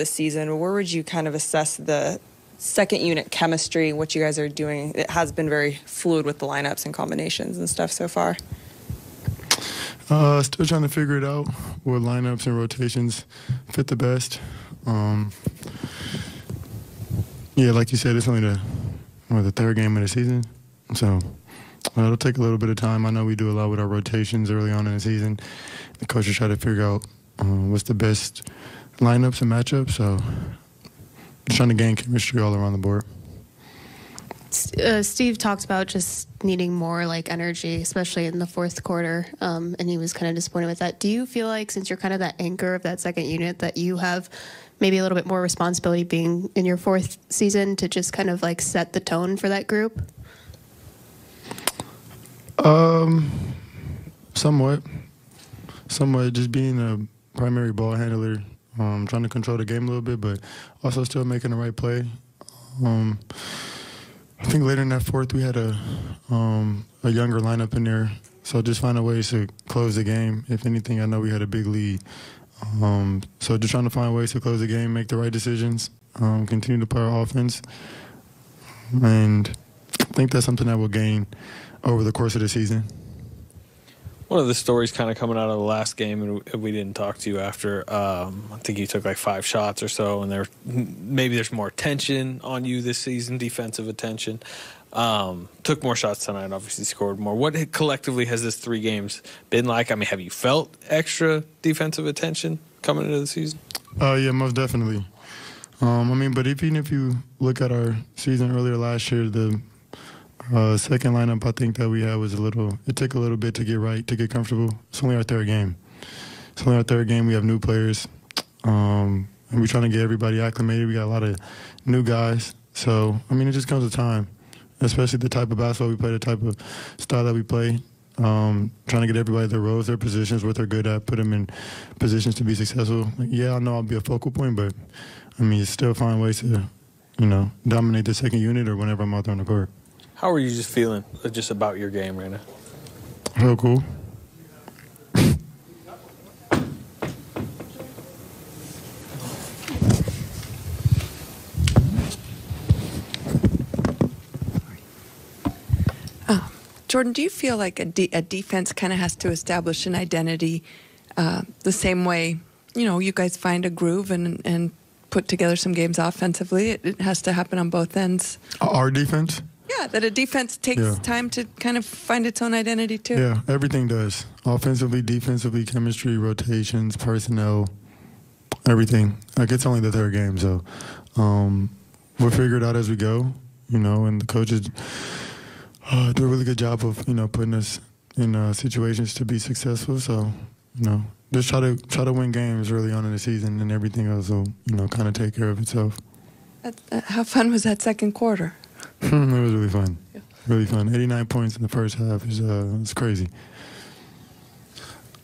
this season, where would you kind of assess the second unit chemistry, what you guys are doing? It has been very fluid with the lineups and combinations and stuff so far. Still trying to figure it out, what lineups and rotations fit the best. Yeah, like you said, it's only the third game of the season, so it'll take a little bit of time. I know we do a lot with our rotations early on in the season. The coaches try to figure out what's the best lineups and matchups, so just trying to gain chemistry all around the board. Steve talked about just needing more energy, especially in the fourth quarter, and he was kind of disappointed with that. Do you feel like, since you're kind of that anchor of that second unit, that you have maybe a little bit more responsibility being in your fourth season to just kind of set the tone for that group? Somewhat, just being a primary ball handler, trying to control the game a little bit, but also still making the right play. I think later in that fourth we had a younger lineup in there, so just finding ways to close the game. If anything, I know we had a big lead. So just trying to find ways to close the game, make the right decisions, continue to play our offense. And I think that's something that we'll gain over the course of the season. One of the stories kind of coming out of the last game, and we didn't talk to you after, I think you took 5 shots or so, and maybe there's more attention on you this season, defensive attention. Took more shots tonight, obviously scored more. What collectively has this 3 games been like? I mean, have you felt extra defensive attention coming into the season? Yeah, most definitely. But even if you look at our season earlier last year, the second lineup I think that we had was it took a little bit to get right, to get comfortable. It's only our third game. We have new players, and we're trying to get everybody acclimated. We got a lot of new guys. So, it just comes with time, especially the type of basketball we play, the type of style that we play. Trying to get everybody their roles, their positions, what they're good at, put them in positions to be successful. Yeah, I know I'll be a focal point, but, you still find ways to, dominate the second unit or whenever I'm out there on the court. How are you just feeling just about your game right now? Real cool. Jordan, do you feel like a defense kind of has to establish an identity the same way, you guys find a groove and put together some games offensively? It has to happen on both ends. Our defense? Yeah, that a defense takes time to kind of find its own identity too. Yeah, everything does. Offensively, defensively, chemistry, rotations, personnel, everything. It's only the third game, so we'll figure it out as we go, and the coaches do a really good job of, putting us in situations to be successful. So, just try to win games early on in the season, and everything else will, kind of take care of itself. How fun was that second quarter? It was really fun. Yeah. Really fun. 89 points in the first half is crazy.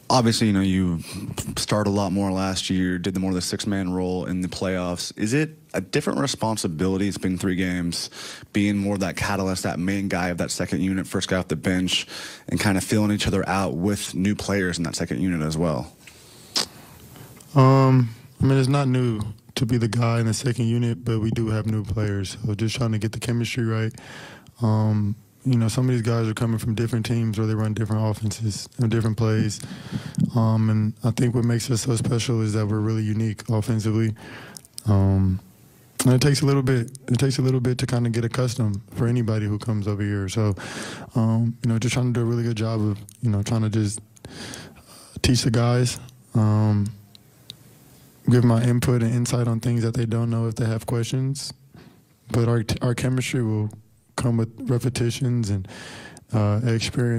Obviously, you started a lot more last year, did more of the 6-man role in the playoffs. Is it a different responsibility? It's been 3 games, being more of that catalyst, that main guy of that second unit, first guy off the bench, and kind of filling each other out with new players in that second unit as well? It's not new to be the guy in the second unit, but we do have new players. So just trying to get the chemistry right. Some of these guys are coming from different teams where they run different offenses and different plays. And I think what makes us so special is that we're really unique offensively. And it takes a little bit. It takes a little bit to kind of get accustomed for anybody who comes over here. So, just trying to do a really good job of, trying to just teach the guys, give my input and insight on things that they don't know if they have questions. But our chemistry will come with repetitions and experience.